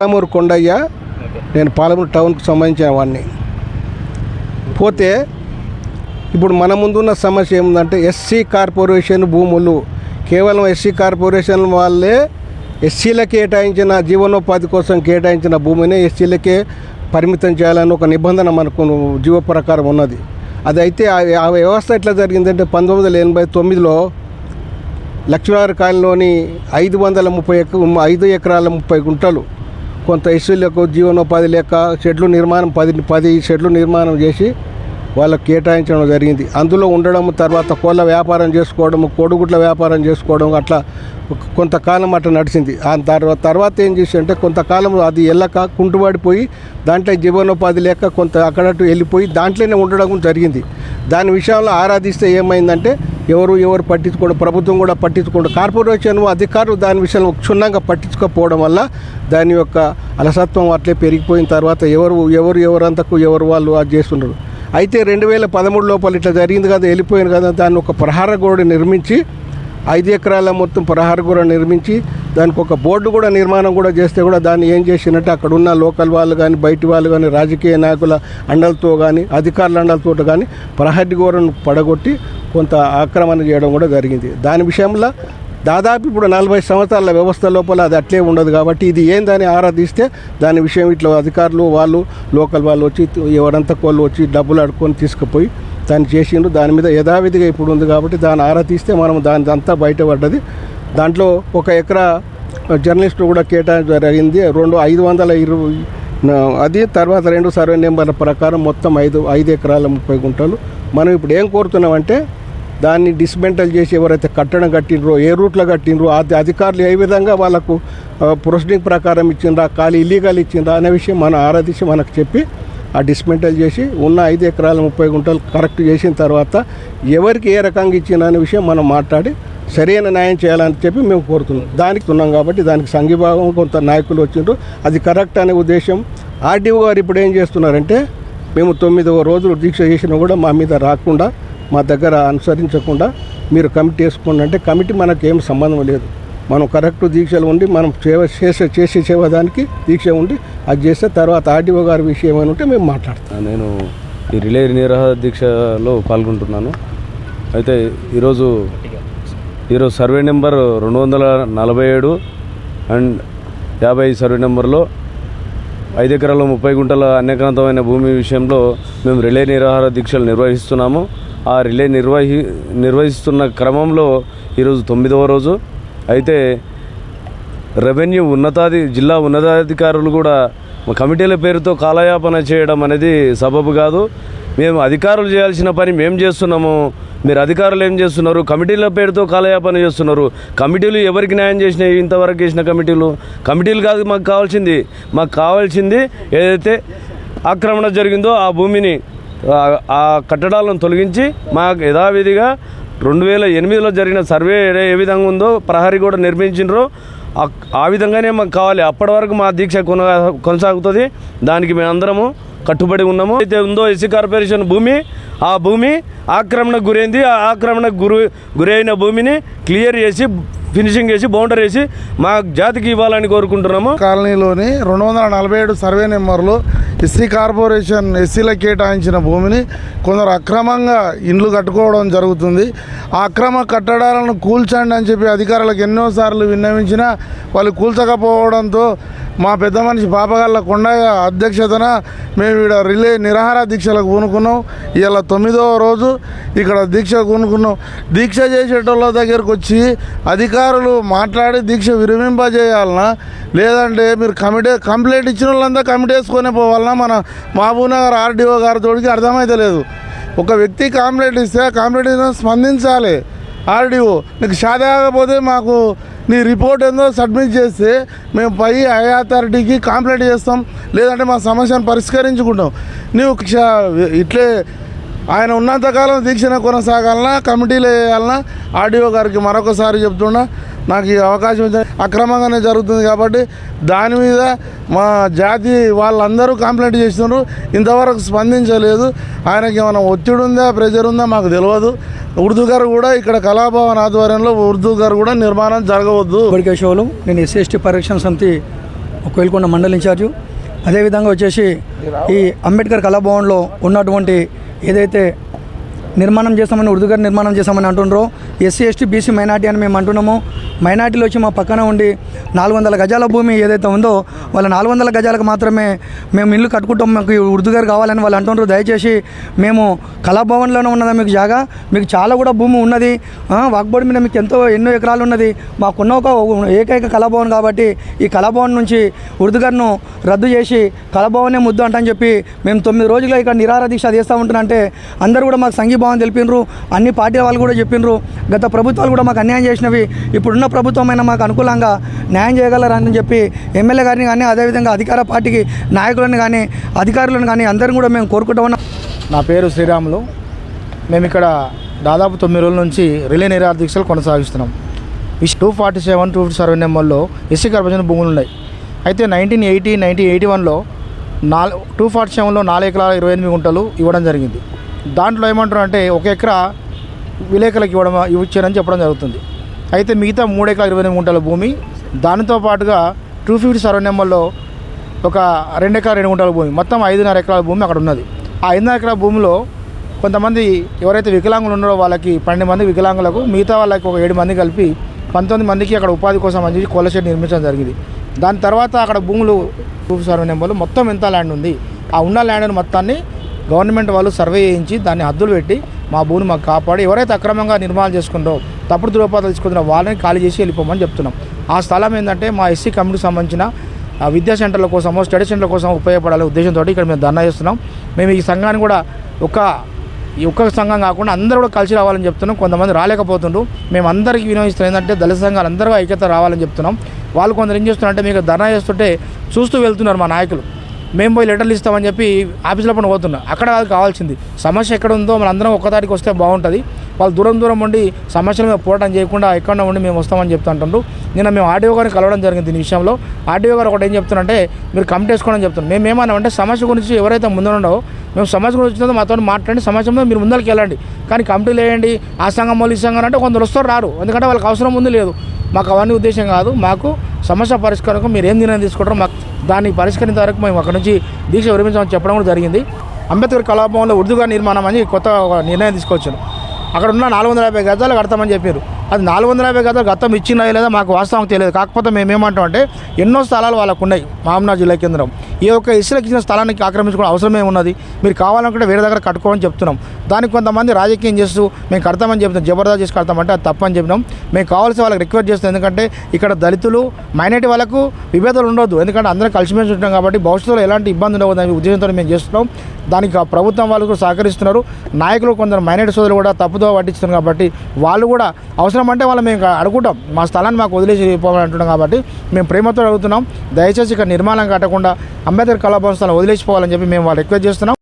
పాలమూరు కొండయ్య, నేను పాలమూరు టౌన్కి సంబంధించిన వాడిని. పోతే ఇప్పుడు మన ముందున్న సమస్య ఏముందంటే ఎస్సీ కార్పొరేషన్ భూములు కేవలం ఎస్సీ కార్పొరేషన్ వాళ్ళే ఎస్సీలకు కేటాయించిన జీవనోపాధి కోసం కేటాయించిన భూమిని ఎస్సీలకే పరిమితం చేయాలని ఒక నిబంధన మనకు జీవో ప్రకారం ఉన్నది. అది అయితే ఆ వ్యవస్థ ఎట్లా జరిగిందంటే 1989లో లక్ష్మీనగర్ కాలనీలోని 5 ఎకరాల 30 గుంటలు కొంత ఎస్సీలకు జీవనోపాధి లేక షెడ్లు నిర్మాణం 10 షెడ్లు నిర్మాణం చేసి వాళ్ళకు కేటాయించడం జరిగింది. అందులో ఉండడం, తర్వాత కోళ్ళ వ్యాపారం చేసుకోవడం, కోడిగుడ్ల వ్యాపారం చేసుకోవడం, అట్లా కొంతకాలం అట్లా నడిచింది. ఆ తర్వాత ఏం చేసి అంటే కొంతకాలం అది వెళ్ళక కుంటుపడిపోయి దాంట్లో జీవనోపాధి లేక కొంత అక్కడట్టు వెళ్ళిపోయి దాంట్లోనే ఉండడం జరిగింది. దాని విషయంలో ఆరాధిస్తే ఏమైందంటే ఎవరు పట్టించుకోవడం, ప్రభుత్వం కూడా పట్టించుకోవడం, కార్పొరేషన్ అధికారులు దాని విషయంలో క్షుణ్ణంగా పట్టించుకోకపోవడం వల్ల దాని యొక్క అలసత్వం అట్లే పెరిగిపోయిన తర్వాత ఎవరంతకు ఎవరు వాళ్ళు అది చేస్తున్నారు. అయితే 2013 లోపల ఇట్లా జరిగింది కదా, వెళ్ళిపోయింది కదా, దాన్ని ఒక ప్రహార గోడ నిర్మించి 5 ఎకరాల మొత్తం ప్రహార గోడ నిర్మించి దానికి ఒక బోర్డు కూడా నిర్మాణం కూడా చేస్తే కూడా దాన్ని ఏం చేసినట్టు అక్కడ ఉన్న లోకల్ వాళ్ళు కానీ బయటి వాళ్ళు కానీ రాజకీయ నాయకుల అండలతో కానీ అధికారుల అండలతో కానీ ప్రహరీ గోడను పడగొట్టి కొంత ఆక్రమణ చేయడం కూడా జరిగింది. దాని విషయంలో దాదాపు ఇప్పుడు 40 సంవత్సరాల వ్యవస్థ లోపల అది అట్లే ఉండదు. కాబట్టి ఇది ఏందని ఆరాధిస్తే దాని విషయం ఇట్లా అధికారులు వాళ్ళు లోకల్ వాళ్ళు వచ్చి ఎవరంతా వాళ్ళు వచ్చి డబ్బులు అడుక్కొని తీసుకుపోయి దాన్ని చేసిండ్రు. దాని మీద యథావిధిగా ఇప్పుడు ఉంది కాబట్టి దాన్ని ఆరాధిస్తే మనం దాని అంతా బయటపడ్డది. దాంట్లో 1 ఎకరా జర్నలిస్టు కూడా కేటాయించడం జరిగింది. 520 అది తర్వాత 2 సర్వే నెంబర్ల ప్రకారం మొత్తం 5 ఎకరాల 30 గుంటలు. మనం ఇప్పుడు ఏం కోరుతున్నామంటే దాన్ని డిస్మెంటల్ చేసి ఎవరైతే కట్టడం కట్టినరో, ఏ రూట్లో కట్టినరో, అధికారులు ఏ విధంగా వాళ్ళకు ప్రొసీడింగ్ ప్రకారం ఇచ్చిండ్రా, ఖాళీ ఇల్లీగల్ ఇచ్చిండ్రా అనే విషయం మనం ఆరాధించి మనకు చెప్పి ఆ డిస్మెంటల్ చేసి ఉన్న 5 ఎకరాల 30 గుంటలు కరెక్ట్ చేసిన తర్వాత ఎవరికి ఏ రకంగా ఇచ్చిండ్రా అనే విషయం మనం మాట్లాడి సరైన న్యాయం చేయాలని చెప్పి మేము కోరుతున్నాం. దానికి ఉన్నాం కాబట్టి దానికి సంఘీభావం కొంత నాయకులు వచ్చిండ్రు. అది కరెక్ట్ అనే ఉద్దేశం. ఆర్డీఓ గారు ఇప్పుడు ఏం చేస్తున్నారంటే మేము 9వ రోజులు దీక్ష చేసినా కూడా మా మీద రాకుండా, మా దగ్గర అనుసరించకుండా మీరు కమిటీ వేసుకోండి అంటే కమిటీ మనకు ఏం సంబంధం లేదు. మనం కరెక్ట్ దీక్షలు ఉండి మనం చేసే సేవదానికి దీక్ష ఉండి అది చేస్తే తర్వాత ఆర్డీఓ గారి విషయం ఏమైనా ఉంటే మేము మాట్లాడతాం. నేను ఈ రిలే నిరాహార దీక్షలో పాల్గొంటున్నాను. అయితే ఈరోజు సర్వే నెంబర్ 247 అండ్ 50 సర్వే నెంబర్లో 5 ఎకరాల 30 గుంటల అన్యక్రాంతమైన భూమి విషయంలో మేము రిలే నిరాహార దీక్షలు నిర్వహిస్తున్నాము. ఆ రిలే నిర్వహిస్తున్న క్రమంలో ఈరోజు 9వ రోజు. అయితే రెవెన్యూ జిల్లా ఉన్నతాధికారులు కూడా కమిటీల పేరుతో కాలయాపన చేయడం అనేది సబబు కాదు. మేము అధికారులు చేయాల్సిన పని మేము చేస్తున్నాము, మీరు అధికారులు ఏం చేస్తున్నారు? కమిటీల పేరుతో కాలయాపన చేస్తున్నారు. కమిటీలు ఎవరికి న్యాయం చేసినాయి? ఇంతవరకు చేసిన కమిటీలు కాదు మాకు కావాల్సింది ఏదైతే ఆక్రమణ జరిగిందో ఆ భూమిని, ఆ కట్టడాలను తొలగించి మాకు యథావిధిగా 2008లో జరిగిన సర్వే ఏ విధంగా ఉందో ప్రహరీ కూడా నిర్మించినరో ఆ విధంగానే మాకు కావాలి. అప్పటి వరకు మా దీక్ష కొనసాగుతుంది. దానికి మేమందరము కట్టుబడి ఉన్నాము. అయితే ఉందో ఎస్సీ కార్పొరేషన్ భూమి, ఆ భూమి ఆక్రమణకు గురైంది. ఆ ఆక్రమణకు గురైన భూమిని క్లియర్ చేసి ఫినిషింగ్ చేసి బౌండరీ వేసి మా జాతికి ఇవ్వాలని కోరుకుంటున్నాము. కాలనీలోని 247 సర్వే నెంబర్లో ఎస్సీ కార్పొరేషన్ ఎస్సీలకు కేటాయించిన భూమిని కొందరు అక్రమంగా ఇండ్లు కట్టుకోవడం జరుగుతుంది. ఆ అక్రమ కట్టడాలను కూల్చండి అని చెప్పి అధికారులకు ఎన్నోసార్లు విన్నవించినా వాళ్ళు కూల్చకపోవడంతో మా పెద్ద మనిషి పాపగాళ్ళ కొండయ్య అధ్యక్షతన మేము ఇక్కడ రిలే నిరాహార దీక్షలకు పూనుకున్నాం. ఇవాళ 9వ రోజు ఇక్కడ దీక్ష పూనుకున్నాం. దీక్ష చేసేటోళ్ళ దగ్గరకు వచ్చి అధికారులు మాట్లాడి దీక్ష విరమింపజేయాలన్నా, లేదంటే మీరు కంప్లైంట్ ఇచ్చిన వాళ్ళంతా కమిటీ వేసుకొని పోవాలన్నా మన మహబూబ్నగర్ ఆర్డీఓ గారితోడికి అర్థమైతే లేదు. ఒక వ్యక్తి కంప్లైంట్ ఇస్తే ఆ కంప్లైంట్ స్పందించాలి. ఆర్డీఓ నీకు షాది కాకపోతే మాకు నీ రిపోర్ట్ ఏందో సబ్మిట్ చేస్తే మేము పై హై అథారిటీకి కంప్లైంట్ చేస్తాం, లేదంటే మా సమస్యను పరిష్కరించుకుంటాం. నువ్వు ఇట్లే ఆయన ఉన్నంతకాలం దీక్షను కొనసాగాలన్నా, కమిటీలు వేయాలన్నా, ఆర్డీఓ గారికి మరొకసారి చెప్తున్నా నాకు ఈ అవకాశం అక్రమంగానే జరుగుతుంది కాబట్టి దాని మీద మా జాతి వాళ్ళందరూ కంప్లైంట్ చేస్తున్నారు. ఇంతవరకు స్పందించలేదు. ఆయనకి ఏమైనా ఒత్తిడి ఉందా, ప్రెజర్ ఉందా మాకు తెలియదు. ఉర్దూ గారు కూడా ఇక్కడ కళాభవన్ ఆధ్వర్యంలో ఉర్దూ గారు కూడా నిర్మాణం జరగవద్దు. కేశవులు, నేను ఎస్సీ ఎస్టీ పరిరక్షణ సమితి కోయిల్కొండ మండల్ ఇన్ఛార్జు. అదేవిధంగా వచ్చేసి ఈ అంబేద్కర్ కళాభవన్లో ఉన్నటువంటి ఏదైతే నిర్మాణం చేస్తామని ఉర్దూగారు నిర్మాణం చేస్తామని అంటున్నారో ఎస్సీ ఎస్టీ బీసీ మైనార్టీ అని మేము అంటున్నాము. మైనార్టీలు వచ్చి మా పక్కన ఉండి 400 గజాల భూమి ఏదైతే ఉందో వాళ్ళ 400 గజాలకు మాత్రమే మేము ఇల్లు కట్టుకుంటాం, మాకు ఉర్దూగారు కావాలని వాళ్ళు అంటున్నారు. దయచేసి మేము కళాభవన్లోనే ఉన్నదా మీకు జాగా, మీకు చాలా కూడా భూమి ఉన్నది, వాక్బోర్డు మీద మీకు ఎన్నో ఎకరాలు ఉన్నది, మాకున్న ఒక ఏకైక కళాభవన్ కాబట్టి ఈ కళాభవన్ నుంచి ఉర్దూగారును రద్దు చేసి కళాభవనే ముద్దు అంటని చెప్పి మేము 9 రోజులుగా ఇక్కడ నిరాహార దీక్ష చేస్తూ ఉంటున్నంటే అందరూ కూడా మాకు సంఘీభావం తెలిపినరు. అన్ని పార్టీల వాళ్ళు కూడా చెప్పినరు. గత ప్రభుత్వాలు కూడా మాకు అన్యాయం చేసినవి, ఇప్పుడున్న ప్రభుత్వమైనా మాకు అనుకూలంగా న్యాయం చేయగలరని చెప్పి ఎమ్మెల్యే గారిని కానీ అదేవిధంగా అధికార పార్టీకి నాయకులను కానీ అధికారులను కానీ అందరిని కూడా మేము కోరుకుంటూ ఉన్నాం. నా పేరు శ్రీరాములు. మేము ఇక్కడ దాదాపు 9 రోజుల నుంచి రిలే నిరాహార దీక్షలు కొనసాగిస్తున్నాం. ఈ 247, 247 నెంబర్లో ఎస్సీ కార్పొరేషన్ భూములు ఉన్నాయి. అయితే 1981లో 247లో 4 ఎకరాల 28 గుంటలు ఇవ్వడం జరిగింది. దాంట్లో ఏమంటారు అంటే 1 ఎకరా విలేకరులకు ఇచ్చారని చెప్పడం జరుగుతుంది. అయితే మిగతా 3 ఎకరాల 28 గుంటల భూమి, దానితో పాటుగా 250 నెంబర్లో ఒక 2 ఎకరాల 2 గుంటల భూమి, మొత్తం 5.5 ఎకరాల భూమి అక్కడ ఉన్నది. ఆ 5.5 ఎకరాల భూమిలో కొంతమంది ఎవరైతే వికలాంగులు ఉన్నారో వాళ్ళకి 12 మంది వికలాంగులకు, మిగతా వాళ్ళకి ఒక 7 మంది కలిపి 19 మందికి అక్కడ ఉపాధి కోసం అని చెప్పి కోళ్ళ షెడ్ నిర్మించడం జరిగింది. దాని తర్వాత అక్కడ భూములు 250 నెంబర్లు మొత్తం ఎంత ల్యాండ్ ఉంది, ఆ ఉన్న ల్యాండ్ను మొత్తాన్ని గవర్నమెంట్ వాళ్ళు సర్వే చేయించి దాన్ని హద్దులు పెట్టి మా భూమిని మాకు కాపాడి ఎవరైతే అక్రమంగా నిర్మాణం చేసుకుంటారో తప్పుడు దురుపయోగాలు తీసుకుంటున్నారో వాళ్ళని ఖాళీ చేసి వెళ్ళిపోమని చెప్తున్నాం. ఆ స్థలం ఏంటంటే మా ఎస్సీ కమ్యూనిటీకి సంబంధించిన విద్యా సెంటర్ల కోసమో స్టడీ సెంటర్ల కోసం ఉపయోగపడాలనే ఉద్దేశంతో ఇక్కడ మేము ధర్నా చేస్తున్నాం. మేము ఈ సంఘాన్ని కూడా ఒక్క సంఘం కాకుండా అందరూ కూడా కలిసి రావాలని చెప్తున్నాం. కొంతమంది రాలేకపోతుండ్రు. మేము అందరికీ వినియోగిస్తున్నాం ఏంటంటే దళిత సంఘాలు అందరూ ఐక్యత రావాలని చెప్తున్నాం. వాళ్ళు కొందరు ఏం చేస్తున్నారంటే మీకు ధర్నా చేస్తుంటే చూస్తూ వెళ్తున్నారు మా నాయకులు. మేము పోయి లెటర్లు ఇస్తామని చెప్పి ఆఫీసులో పని పోతున్నాం. అక్కడ వాళ్ళకి కావాల్సింది సమస్య ఎక్కడ ఉందో మనందరం ఒక్కదానికి వస్తే బాగుంటుంది. వాళ్ళు దూరం ఉండి సమస్యల మీద పోరాటం చేయకుండా ఎక్కడ ఉండి మేము వస్తామని చెప్తుంటారు. నిన్న మేము ఆర్డీఓ గారిని కలవడం జరిగింది. దీని విషయంలో ఆర్డీఓ గారు ఒకటి ఏం చెప్తున్నారంటే మీరు కమిటీ వేసుకోవడం చెప్తున్నాం. మేము ఏమన్నామంటే సమస్య గురించి ఎవరైతే ముందుండో మేము సమస్య గురించి వచ్చిందో మాతో మాట్లాడి సమస్య మీద మీరు ముందరికి వెళ్ళండి, కానీ కమిటీలు వేయండి ఆ సంఘం వాళ్ళు ఈ సంఘం అంటే కొందరు వస్తారు రారు, ఎందుకంటే వాళ్ళకి అవసరం ముందు లేదు. మాకు అవన్నీ ఉద్దేశం కాదు. మాకు సమస్య పరిష్కారం మీరు ఏం నిర్ణయం తీసుకుంటారో మాకు దాన్ని పరిష్కరించే వరకు మేము అక్కడ నుంచి దీక్ష విరమించమని చెప్పడం కూడా జరిగింది. అంబేద్కర్ కళాభవన్లో ఉర్దూగా నిర్మాణం అని కొత్త నిర్ణయం తీసుకొచ్చాను. అక్కడ ఉన్న 450 గజాలు కడతామని చెప్పారు. అది 450 గజాలు గతం ఇచ్చినా లేదా మాకు వాస్తవం తెలియదు. కాకపోతే మేము ఏమంటాం అంటే ఎన్నో స్థలాలు వాళ్ళకు ఉన్నాయి. మహబూబ్నగర్ జిల్లా కేంద్రం ఈ యొక్క ఇసులకు ఇచ్చిన స్థలానికి ఆక్రమించుకోవడం అవసరమే ఉన్నది. మీరు కావాలనుకుంటే వేరే దగ్గర కట్టుకోమని చెప్తున్నాం. దానికి కొంతమంది రాజకీయం చేస్తూ మేము కడతామని చెప్తున్నాం, జబర్దస్త్ చేసి కడతామంటే అది తప్పని చెప్పినాం. మేము కావాల్సి వాళ్ళకి రిక్వెస్ట్ చేస్తాం. ఎందుకంటే ఇక్కడ దళితులు మైనారిటీ వాళ్ళకు విభేదాలు ఉండొద్దు, ఎందుకంటే అందరం కలిసిమెలిసి ఉంటాం కాబట్టి భవిష్యత్తులో ఎలాంటి ఇబ్బంది ఉండవద్దు అనే ఉద్దేశంతో మేము చేస్తున్నాం. దానికి ప్రభుత్వం వాళ్ళు కూడా సహకరిస్తున్నారు. నాయకులు కొందరు మైనారిటీ సోదరులు కూడా తప్పుదో పట్టిస్తున్నారు కాబట్టి వాళ్ళు కూడా అవసరం అంటే వాళ్ళు మేము అడుగుతాం, మా స్థలాన్ని మాకు వదిలేసి పోవాలని అంటున్నాం. కాబట్టి మేము ప్రేమతో అడుగుతున్నాం, దయచేసి ఇక్కడ నిర్మాణం కట్టకుండా అంబేద్కర్ కళాభవన్ స్థలం వదిలేసిపోవాలని చెప్పి మేము వాళ్ళు రిక్వెస్ట్ చేస్తున్నాం.